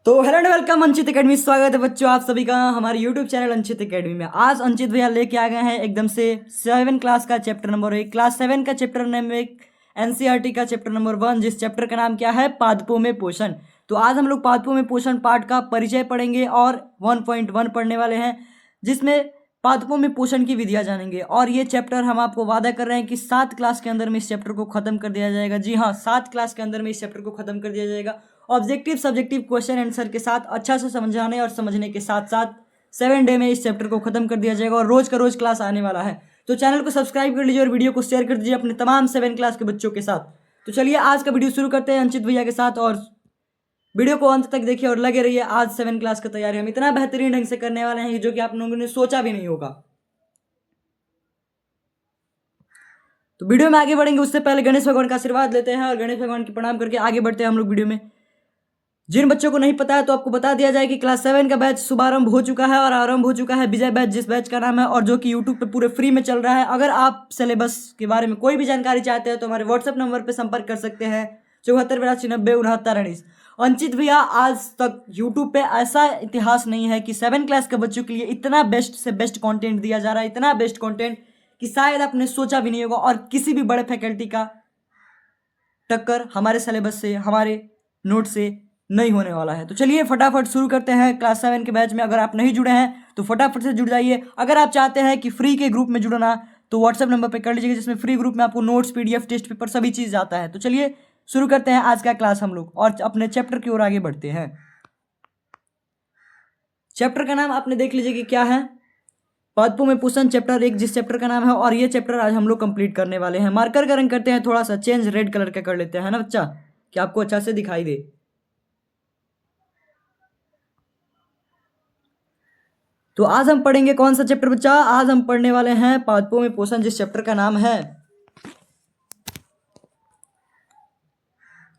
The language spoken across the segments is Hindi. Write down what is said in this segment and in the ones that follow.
तो hello and welcome Anchit academy. स्वागत है बच्चों आप सभी का हमारे यूट्यूब चैनल अंचित एकेडमी में। आज अंचित भैया लेके आ गए हैं एकदम से 7 क्लास का चैप्टर नंबर 1, क्लास 7 का चैप्टर नंबर 1 एनसीईआरटी का चैप्टर नंबर 1, जिस चैप्टर का नाम क्या है, पादपों में पोषण। तो आज हम लोग पादपों में पोषण पार्ट का परिचय पढ़ेंगे और 1.1 पढ़ने वाले हैं, जिसमें पादपों में पोषण की विधियां जानेंगे। और ये चैप्टर हम आपको वादा कर रहे हैं कि 7 क्लास के अंदर में इस चैप्टर को खत्म कर दिया जाएगा। जी हाँ, 7 क्लास के अंदर में इस चैप्टर को खत्म कर दिया जाएगा। ऑब्जेक्टिव सब्जेक्टिव क्वेश्चन आंसर के साथ अच्छा से समझाने और समझने के साथ साथ 7 डे में इस चैप्टर को खत्म कर दिया जाएगा और रोज का रोज क्लास आने वाला है। तो चैनल को सब्सक्राइब कर लीजिए और वीडियो को शेयर कर दीजिए अपने तमाम 7 क्लास के बच्चों के साथ। तो चलिए आज का वीडियो शुरू करते हैं अंचित भैया के साथ, और वीडियो को अंत तक देखिए और लगे रहिए। आज 7 क्लास की तैयारी हम इतना बेहतरीन ढंग से करने वाले हैं जो कि आप लोगों ने सोचा भी नहीं होगा। तो वीडियो में आगे बढ़ेंगे उससे पहले गणेश भगवान का आशीर्वाद लेते हैं और गणेश भगवान की प्रणाम करके आगे बढ़ते हैं हम लोग वीडियो में। जिन बच्चों को नहीं पता है तो आपको बता दिया जाए कि क्लास 7 का बैच शुभारंभ हो चुका है और आरंभ हो चुका है विजय बैच, जिस बैच का नाम है, और जो कि यूट्यूब पे पूरे फ्री में चल रहा है। अगर आप सिलेबस के बारे में कोई भी जानकारी चाहते हैं तो हमारे व्हाट्सएप नंबर पर संपर्क कर सकते हैं 7482906919। अंचित भैया, आज तक यूट्यूब पे ऐसा इतिहास नहीं है कि 7 क्लास के बच्चों के लिए इतना बेस्ट से बेस्ट कंटेंट दिया जा रहा है, इतना बेस्ट कंटेंट कि शायद आपने सोचा भी नहीं होगा। और किसी भी बड़े फैकल्टी का टक्कर हमारे सिलेबस से, हमारे नोट से नहीं होने वाला है। तो चलिए फटाफट शुरू करते हैं क्लास 7 के बैच में। अगर आप नहीं जुड़े हैं तो फटाफट से जुड़ जाइए। अगर आप चाहते हैं कि फ्री के ग्रुप में जुड़ना तो व्हाट्सएप नंबर पे कर लीजिएगा, जिसमें फ्री ग्रुप में आपको नोट्स, पीडीएफ, टेस्ट पेपर सभी चीज़ आता है। तो चलिए शुरू करते हैं आज का क्लास हम लोग और अपने चैप्टर की ओर आगे बढ़ते हैं। चैप्टर का नाम आपने देख लीजिए कि क्या है, पादपों में पोषण चैप्टर 1, जिस चैप्टर का नाम है। और ये चैप्टर आज हम लोग कंप्लीट करने वाले हैं। मार्कर का रंग करते हैं थोड़ा सा चेंज, रेड कलर का कर लेते हैं ना बच्चा, कि आपको अच्छा से दिखाई दे। तो आज हम पढ़ेंगे कौन सा चैप्टर बच्चा? आज हम पढ़ने वाले हैं पादपों में पोषण, जिस चैप्टर का नाम है।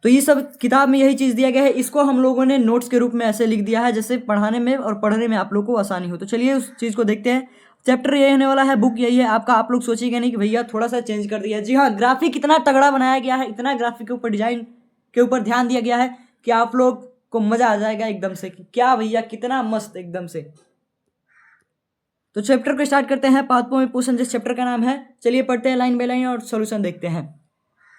तो ये सब किताब में यही चीज दिया गया है। इसको हम लोगों ने नोट्स के रूप में ऐसे लिख दिया है जैसे पढ़ाने में और पढ़ने में आप लोग को आसानी हो। तो चलिए उस चीज को देखते हैं। चैप्टर यही होने वाला है, बुक यही है आपका। आप लोग सोचिएगा नहीं कि भैया थोड़ा सा चेंज कर दिया। जी हाँ, ग्राफिक इतना तगड़ा बनाया गया है, इतना ग्राफिक के ऊपर, डिजाइन के ऊपर ध्यान दिया गया है कि आप लोग को मजा आ जाएगा एकदम से कि क्या भैया कितना मस्त एकदम से। तो चैप्टर को स्टार्ट करते हैं, पादपों में पोषण, जिस चैप्टर का नाम है। चलिए पढ़ते हैं लाइन बाय लाइन और सॉल्यूशन देखते हैं।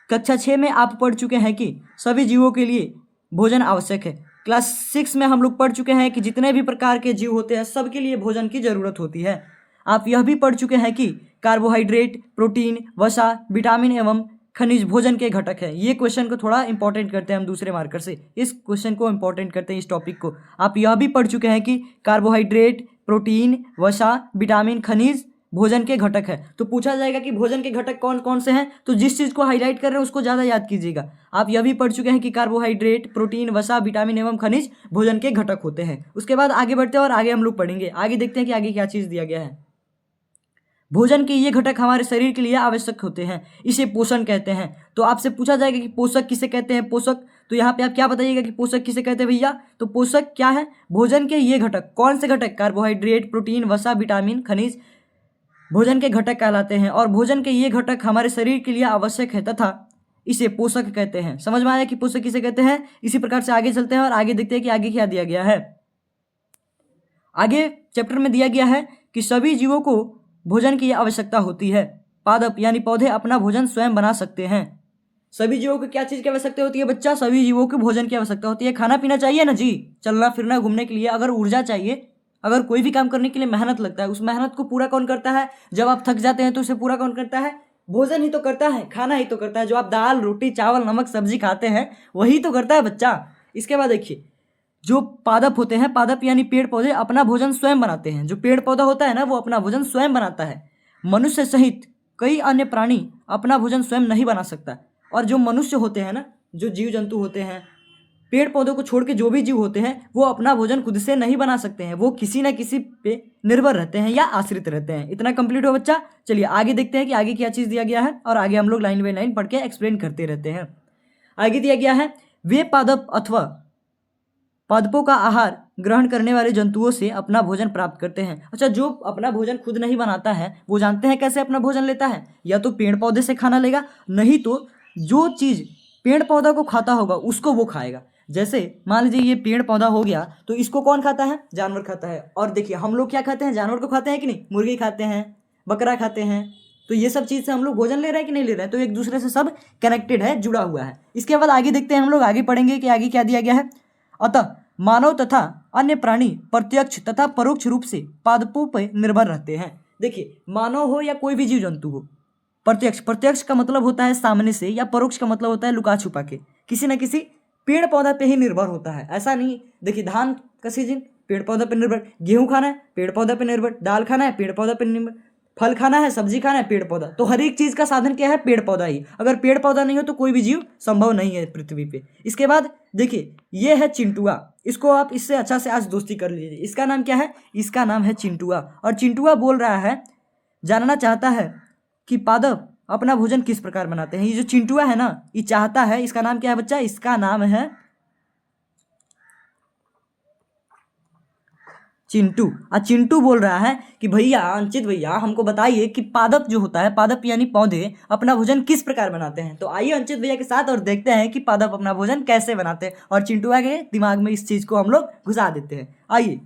कक्षा 6 में आप पढ़ चुके हैं कि सभी जीवों के लिए भोजन आवश्यक है। क्लास 6 में हम लोग पढ़ चुके हैं कि जितने भी प्रकार के जीव होते हैं सबके लिए भोजन की जरूरत होती है। आप यह भी पढ़ चुके हैं कि कार्बोहाइड्रेट, प्रोटीन, वसा, विटामिन एवं खनिज भोजन के घटक है। ये क्वेश्चन को थोड़ा इंपॉर्टेंट करते हैं हम दूसरे मार्कर से, इस क्वेश्चन को इंपॉर्टेंट करते हैं, इस टॉपिक को। आप यह भी पढ़ चुके हैं कि कार्बोहाइड्रेट, प्रोटीन, वसा, विटामिन, खनिज भोजन के घटक है। तो पूछा जाएगा कि भोजन के घटक कौन कौन से हैं, तो जिस चीज को हाईलाइट कर रहे हैं उसको ज्यादा याद कीजिएगा। आप यह भी पढ़ चुके हैं कि कार्बोहाइड्रेट, प्रोटीन, वसा, विटामिन एवं खनिज भोजन के घटक होते हैं। उसके बाद आगे बढ़ते हैं और आगे हम लोग पढ़ेंगे। आगे देखते हैं कि आगे क्या चीज दिया गया है। भोजन के ये घटक हमारे शरीर के लिए आवश्यक होते हैं, इसे पोषण कहते हैं। तो आपसे पूछा जाएगा कि पोषक किसे कहते हैं, पोषक। तो यहाँ पे आप क्या बताइएगा कि पोषक किसे कहते हैं भैया? तो पोषक क्या है? भोजन के ये घटक, कौन से घटक? कार्बोहाइड्रेट, प्रोटीन, वसा, विटामिन, खनिज भोजन के घटक कहलाते हैं। और भोजन के ये घटक हमारे शरीर के लिए आवश्यक है तथा इसे पोषक कहते हैं। समझ में आया कि पोषक किसे कहते हैं? इसी प्रकार से आगे चलते हैं और आगे देखते हैं कि आगे क्या दिया गया है। आगे चैप्टर में दिया गया है कि सभी जीवों को भोजन की आवश्यकता होती है। पादप यानी पौधे अपना भोजन स्वयं बना सकते हैं। सभी जीवों को क्या चीज की आवश्यकता होती है बच्चा? सभी जीवों को भोजन की आवश्यकता होती है। खाना पीना चाहिए ना जी, चलना फिरना घूमने के लिए, अगर ऊर्जा चाहिए, अगर कोई भी काम करने के लिए मेहनत लगता है, उस मेहनत को पूरा कौन करता है? जब आप थक जाते हैं तो उसे पूरा कौन करता है? भोजन ही तो करता है, खाना ही तो करता है। जो आप दाल, रोटी, चावल, नमक, सब्जी खाते हैं वही तो करता है बच्चा। इसके बाद देखिए, जो पादप होते हैं, पादप यानी पेड़ पौधे अपना भोजन स्वयं बनाते हैं। जो पेड़ पौधा होता है ना, वो अपना भोजन स्वयं बनाता है। मनुष्य सहित कई अन्य प्राणी अपना भोजन स्वयं नहीं बना सकता। और जो मनुष्य होते हैं ना, जो जीव जंतु होते हैं, पेड़ पौधों को छोड़ के जो भी जीव होते हैं, वो अपना भोजन खुद से नहीं बना सकते हैं। वो किसी न किसी पे निर्भर रहते हैं या आश्रित रहते हैं। इतना कंप्लीट हो बच्चा। चलिए आगे देखते हैं कि आगे क्या चीज दिया गया है और आगे हम लोग लाइन बाय लाइन पढ़ के एक्सप्लेन करते रहते हैं। आगे दिया गया है, वे पादप अथवा पादपों का आहार ग्रहण करने वाले जंतुओं से अपना भोजन प्राप्त करते हैं। अच्छा, जो अपना भोजन खुद नहीं बनाता है वो जानते हैं कैसे अपना भोजन लेता है? या तो पेड़ पौधे से खाना लेगा, नहीं तो जो चीज पेड़ पौधा को खाता होगा उसको वो खाएगा। जैसे मान लीजिए ये पेड़ पौधा हो गया, तो इसको कौन खाता है? जानवर खाता है। और देखिए हम लोग क्या खाते हैं? जानवर को खाते हैं कि नहीं? मुर्गी खाते हैं, बकरा खाते हैं। तो ये सब चीज़ से हम लोग भोजन ले रहे हैं कि नहीं ले रहे हैं? तो एक दूसरे से सब कनेक्टेड है, जुड़ा हुआ है। इसके बाद आगे देखते हैं, हम लोग आगे पढ़ेंगे कि आगे क्या दिया गया है। अतः मानव तथा अन्य प्राणी प्रत्यक्ष तथा परोक्ष रूप से पादपों पर निर्भर रहते हैं। देखिए मानव हो या कोई भी जीव जंतु हो, प्रत्यक्ष का मतलब होता है सामने से, या परोक्ष का मतलब होता है लुका छुपा के, किसी न किसी पेड़ पौधा पे ही निर्भर होता है। ऐसा नहीं, देखिए धान का सीजन पेड़ पौधा पे निर्भर, गेहूं खाना है पेड़ पौधा पे निर्भर, दाल खाना है पेड़ पौधा पे निर्भर, फल खाना है, सब्जी खाना है, पेड़ पौधा। तो हर एक चीज का साधन क्या है? पेड़ पौधा ही। अगर पेड़ पौधा नहीं हो तो कोई भी जीव संभव नहीं है पृथ्वी पे। इसके बाद देखिए ये है चिंटुआ, इसको आप इससे अच्छा से आज दोस्ती कर लीजिए। इसका नाम क्या है? इसका नाम है चिंटुआ। और चिंटुआ बोल रहा है, जानना चाहता है कि पादप अपना भोजन किस प्रकार बनाते हैं। ये जो चिंटुआ है ना, ये चाहता है, इसका नाम क्या है बच्चा? इसका नाम है चिंटू। चिंटू बोल रहा है कि भैया, अंचित भैया हमको बताइए कि पादप जो होता है, पादप यानी पौधे, अपना भोजन किस प्रकार बनाते हैं। तो आइए अंचित भैया के साथ और देखते हैं कि पादप अपना भोजन कैसे बनाते हैं, और चिंटुआ के दिमाग में इस चीज को हम लोग घुसा देते हैं। आइए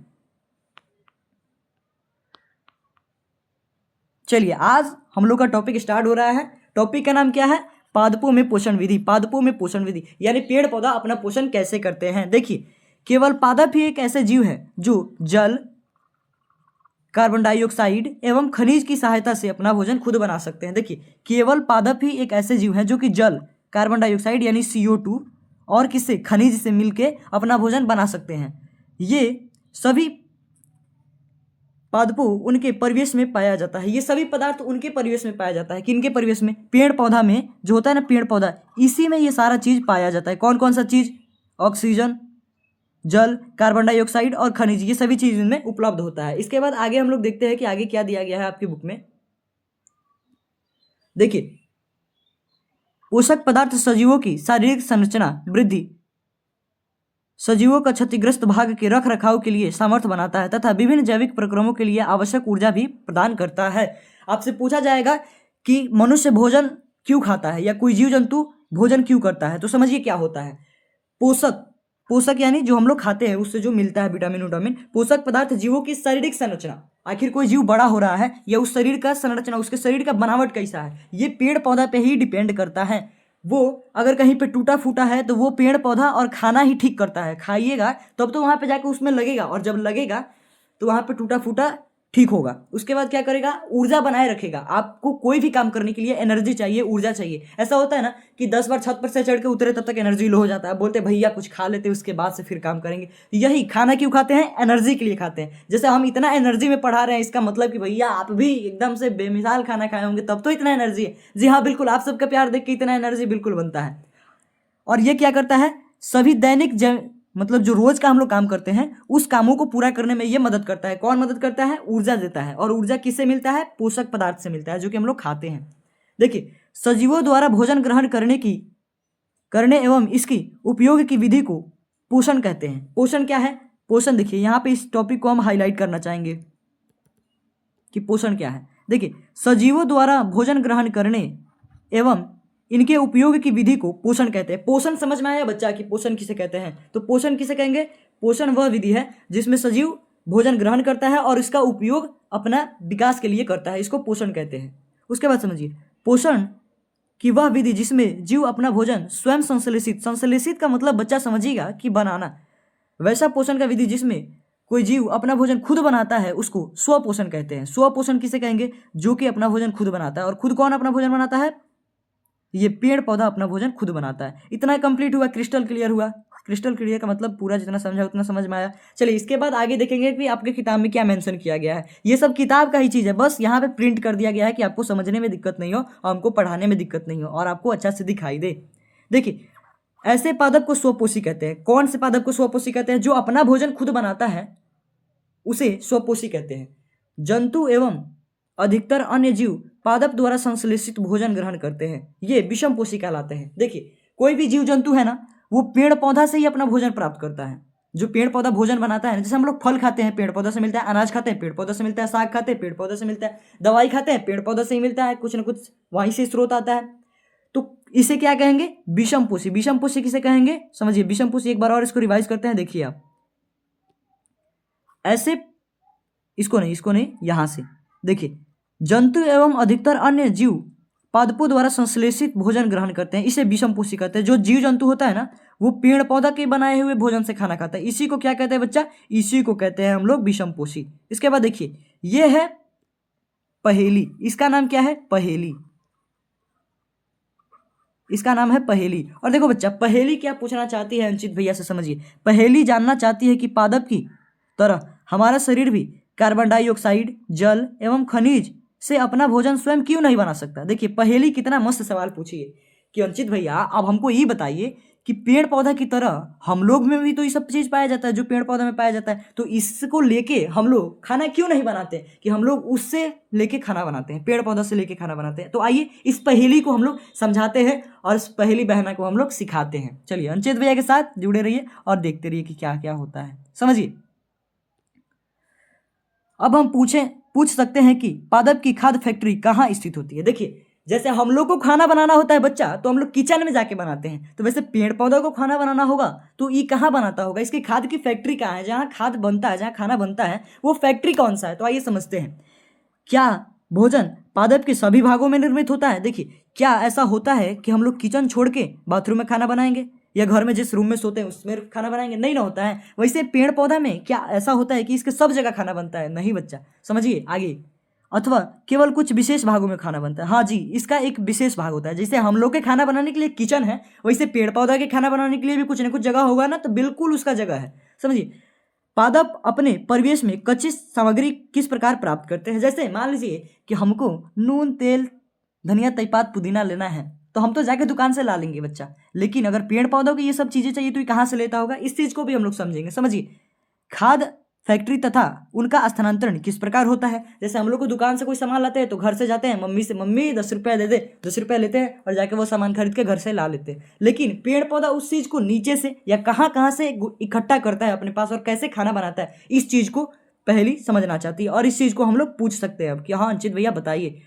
चलिए, आज हम लोग का टॉपिक स्टार्ट हो रहा है। टॉपिक का नाम क्या है? पादपों में पोषण विधि। पादपों में पोषण विधि यानी पेड़ पौधा अपना पोषण कैसे करते हैं। देखिए केवल पादप ही एक ऐसे जीव है जो जल, कार्बन डाइऑक्साइड एवं खनिज की सहायता से अपना भोजन खुद बना सकते हैं। देखिए केवल पादप ही एक ऐसे जीव है जो कि जल, कार्बन डाइऑक्साइड यानी CO2 और किससे? खनिज से मिलके अपना भोजन बना सकते हैं। ये सभी पादपों उनके परिवेश में पाया जाता है। ये सभी पदार्थ उनके परिवेश में पाया जाता है। किनके परिवेश में? पेड़ पौधा में जो होता है ना, पेड़ पौधा, इसी में ये सारा चीज पाया जाता है। कौन कौन सा चीज? ऑक्सीजन, जल, कार्बन डाइऑक्साइड और खनिज, ये सभी चीज इनमें उपलब्ध होता है। इसके बाद आगे हम लोग देखते हैं कि आगे क्या दिया गया है आपकी बुक में। देखिए पोषक पदार्थ सजीवों की शारीरिक संरचना, वृद्धि, सजीवों का क्षतिग्रस्त भाग के रख रखाव के लिए सामर्थ्य बनाता है तथा विभिन्न जैविक प्रक्रमों के लिए आवश्यक ऊर्जा भी प्रदान करता है। आपसे पूछा जाएगा कि मनुष्य भोजन क्यों खाता है, या कोई जीव जंतु भोजन क्यों करता है, तो समझिए क्या होता है। पोषक यानी जो हम लोग खाते हैं उससे जो मिलता है विटामिन। पोषक पदार्थ जीवों की शारीरिक संरचना, आखिर कोई जीव बड़ा हो रहा है या उस शरीर का संरचना, उसके शरीर का बनावट कैसा है, ये पेड़ पौधा पे ही डिपेंड करता है। वो अगर कहीं पे टूटा फूटा है तो वो पेड़ पौधा और खाना ही ठीक करता है। खाइएगा तब तो वहां पे जाके उसमें लगेगा, और जब लगेगा तो वहां पे टूटा फूटा ठीक होगा। उसके बाद क्या करेगा? ऊर्जा बनाए रखेगा। आपको कोई भी काम करने के लिए एनर्जी चाहिए, ऊर्जा चाहिए। ऐसा होता है ना कि 10 बार छत पर से चढ़ के उतरे तब तक एनर्जी लो हो जाता है, बोलते भैया कुछ खा लेते उसके बाद से फिर काम करेंगे। यही खाना क्यों खाते हैं? एनर्जी के लिए खाते हैं। जैसे हम इतना एनर्जी में पढ़ा रहे हैं, इसका मतलब कि भैया आप भी एकदम से बेमिसाल खाना खाए होंगे तब तो इतना एनर्जी है। जी हाँ बिल्कुल, आप सबका प्यार देख के इतना एनर्जी बिल्कुल बनता है। और ये क्या करता है? सभी दैनिक मतलब जो रोज का हम लोग काम करते हैं उस कामों को पूरा करने में ये मदद करता है। कौन मदद करता है? ऊर्जा देता है। और ऊर्जा किससे मिलता है? पोषक पदार्थ से मिलता है जो कि हम लोग खाते हैं। देखिए सजीवों द्वारा भोजन ग्रहण करने एवं इसकी उपयोग की विधि को पोषण कहते हैं। पोषण क्या है? पोषण देखिए यहाँ पे इस टॉपिक को हम हाईलाइट करना चाहेंगे कि पोषण क्या है। देखिए सजीवों द्वारा भोजन ग्रहण करने एवं इनके उपयोग की विधि को पोषण कहते हैं। पोषण समझ में आया बच्चा कि पोषण किसे कहते हैं? तो पोषण किसे कहेंगे? पोषण वह विधि है जिसमें सजीव भोजन ग्रहण करता है और इसका उपयोग अपना विकास के लिए करता है, इसको पोषण कहते हैं। उसके बाद समझिए पोषण की वह विधि जिसमें जीव अपना भोजन स्वयं संश्लेषित का मतलब बच्चा समझिएगा कि बनाना, वैसा पोषण का विधि जिसमें कोई जीव अपना भोजन खुद बनाता है उसको स्वपोषण कहते हैं। स्वपोषण किसे कहेंगे? जो कि अपना भोजन खुद बनाता है। और खुद कौन अपना भोजन बनाता है? ये पेड़ पौधा अपना भोजन खुद बनाता है। इतना कंप्लीट हुआ, क्रिस्टल क्लियर हुआ। क्रिस्टल क्लियर का मतलब पूरा जितना समझा उतना समझ में आया। चलिए इसके बाद आगे देखेंगे कि आपके किताब में क्या मेंशन किया गया है। ये सब किताब का ही चीज़ है, बस यहाँ पे प्रिंट कर दिया गया है कि आपको समझने में दिक्कत नहीं हो और हमको पढ़ाने में दिक्कत नहीं हो और आपको अच्छा से दिखाई दे। देखिए ऐसे पादप को स्वपोषी कहते हैं। कौन से पादप को स्वपोषी कहते हैं? जो अपना भोजन खुद बनाता है उसे स्वपोषी कहते हैं। जंतु एवं अधिकतर अन्य जीव पादप द्वारा संश्लेषित भोजन ग्रहण करते हैं, ये विषमपोषी कहलाते हैं। देखिए कोई भी जीव जंतु है ना, वो पेड़ पौधा से ही अपना भोजन प्राप्त करता है। जो पेड़ पौधा भोजन बनाता है, जैसे हम लोग फल खाते हैं पेड़ पौधा से मिलता है, अनाज खाते हैं पेड़ पौधा से मिलता है, साग खाते हैं पेड़ पौधा से मिलता है, दवाई खाते हैं पेड़ पौधा से ही मिलता है, कुछ ना कुछ वहीं से स्रोत आता है। तो इसे क्या कहेंगे? विषमपोषी। विषमपोषी किसे कहेंगे? समझिए, विषमपोषी एक बार और इसको रिवाइज करते हैं, देखिए आप ऐसे, इसको नहीं, यहां से देखिए, जंतु एवं अधिकतर अन्य जीव पादपों द्वारा संश्लेषित भोजन ग्रहण करते हैं, इसे विषमपोषी कहते हैं। जो जीव जंतु होता है ना, वो पेड़ पौधा के बनाए हुए भोजन से खाना खाता है, इसी को क्या कहते हैं बच्चा? इसी को कहते हैं हम लोग विषमपोषी। इसके बाद देखिए, ये है पहेली। इसका नाम क्या है? पहेली। इसका नाम है पहेली। और देखो बच्चा, पहेली क्या पूछना चाहती है अंचित भैया से, समझिए। पहेली जानना चाहती है कि पादप की तरह हमारा शरीर भी कार्बन डाइऑक्साइड, जल एवं खनिज से अपना भोजन स्वयं क्यों नहीं बना सकता। देखिए, पहेली कितना मस्त सवाल पूछी है कि अंचित भैया अब हमको ये बताइए कि पेड़ पौधा की तरह हम लोग में भी तो ये सब चीज पाया जाता है जो पेड़ पौधा में पाया जाता है, तो इसको लेके हम लोग खाना क्यों नहीं बनाते कि हम लोग उससे लेके खाना बनाते हैं, पेड़ पौधा से लेके खाना बनाते हैं। तो आइए इस पहेली को हम लोग समझाते हैं और इस पहेली बहना को हम लोग सिखाते हैं। चलिए अंचित भैया के साथ जुड़े रहिए और देखते रहिए कि क्या क्या होता है, समझिए। अब हम पूछ सकते हैं कि पादप की खाद्य फैक्ट्री कहाँ स्थित होती है। देखिए, जैसे हम लोग को खाना बनाना होता है बच्चा, तो हम लोग किचन में जाके बनाते हैं, तो वैसे पेड़ पौधों को खाना बनाना होगा तो ये कहाँ बनाता होगा? इसकी खाद की फैक्ट्री कहाँ है? जहाँ खाद बनता है, जहाँ खाना बनता है, वो फैक्ट्री कौन सा है? तो आइए समझते हैं। क्या भोजन पादप के सभी भागों में निर्मित होता है? देखिए, क्या ऐसा होता है कि हम लोग किचन छोड़ के बाथरूम में खाना बनाएंगे या घर में जिस रूम में सोते हैं उसमें खाना बनाएंगे? नहीं ना होता है। वैसे पेड़ पौधा में क्या ऐसा होता है कि इसके सब जगह खाना बनता है? नहीं बच्चा, समझिए आगे। अथवा केवल कुछ विशेष भागों में खाना बनता है? हाँ जी, इसका एक विशेष भाग होता है। जैसे हम लोग के खाना बनाने के लिए किचन है, वैसे पेड़ पौधा के खाना बनाने के लिए भी कुछ ना कुछ जगह होगा ना, तो बिल्कुल उसका जगह है, समझिए। पादप अपने परिवेश में कच्ची सामग्री किस प्रकार प्राप्त करते हैं? जैसे मान लीजिए कि हमको नून, तेल, धनिया, तेजपात, पुदीना लेना है, तो हम तो जाके दुकान से ला लेंगे बच्चा, लेकिन अगर पेड़ पौधों की ये सब चीजें चाहिए तो ये कहाँ से लेता होगा? इस चीज को भी हम लोग समझेंगे, समझिए। खाद फैक्ट्री तथा उनका स्थानांतरण किस प्रकार होता है? जैसे हम लोग को दुकान से कोई सामान लाते हैं तो घर से जाते हैं, मम्मी से, मम्मी 10 रुपया दे दे, 10 रुपया लेते हैं और जाके वो सामान खरीद के घर से ला लेते हैं। लेकिन पेड़ पौधा उस चीज को नीचे से या कहाँ कहाँ से इकट्ठा करता है अपने पास और कैसे खाना बनाता है, इस चीज को पहली समझना चाहती है। और इस चीज को हम लोग पूछ सकते हैं अब कि हाँ अंचित भैया बताइए,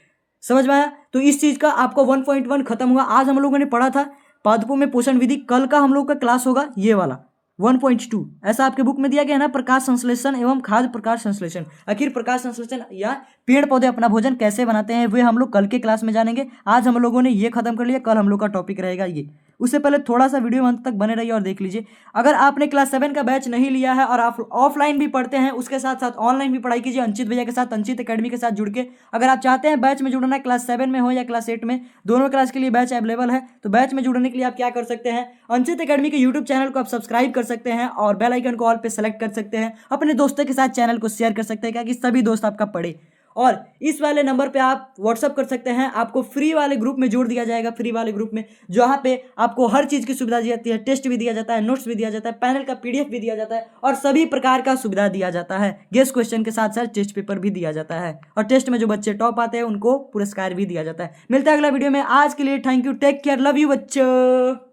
समझ में आया? तो इस चीज का आपको 1.1 खत्म हुआ। आज हम लोगों ने पढ़ा था पादपों में पोषण विधि। कल का हम लोग का क्लास होगा ये वाला 1.2। ऐसा आपके बुक में दिया गया है ना, प्रकाश संश्लेषण एवं खाद्य प्रकाश संश्लेषण। आखिर प्रकाश संश्लेषण या पेड़ पौधे अपना भोजन कैसे बनाते हैं वे हम लोग कल के क्लास में जानेंगे। आज हम लोगों ने ये खत्म कर लिया, कल हम लोग का टॉपिक रहेगा ये। उससे पहले थोड़ा सा वीडियो अंत तक बने रहिए और देख लीजिए। अगर आपने क्लास 7 का बैच नहीं लिया है और आप ऑफलाइन भी पढ़ते हैं, उसके साथ साथ ऑनलाइन भी पढ़ाई कीजिए अंचित भैया के साथ, अंचित एकेडमी के साथ जुड़ के। अगर आप चाहते हैं बैच में जुड़ना है, क्लास 7 में हो या क्लास 8 में, दोनों क्लास के लिए बैच अवेलेबल है। तो बैच में जुड़ने के लिए आप क्या कर सकते हैं, अंचित एकेडमी के यूट्यूब चैनल को आप सब्सक्राइब कर सकते हैं और बेल आइकन को ऑल पे सेलेक्ट कर सकते हैं। अपने दोस्तों के साथ चैनल को शेयर कर सकते हैं ताकि सभी दोस्त आपका पढ़े। और इस वाले नंबर पे आप व्हाट्सअप कर सकते हैं, आपको फ्री वाले ग्रुप में जोड़ दिया जाएगा, फ्री वाले ग्रुप में जहाँ पे आपको हर चीज़ की सुविधा दी जाती है, टेस्ट भी दिया जाता है, नोट्स भी दिया जाता है, पैनल का PDF भी दिया जाता है और सभी प्रकार का सुविधा दिया जाता है। गेस्ट क्वेश्चन के साथ साथ टेस्ट पेपर भी दिया जाता है और टेस्ट में जो बच्चे टॉप आते हैं उनको पुरस्कार भी दिया जाता है। मिलता है अगला वीडियो में। आज के लिए thank you, take care, love you बच्चों।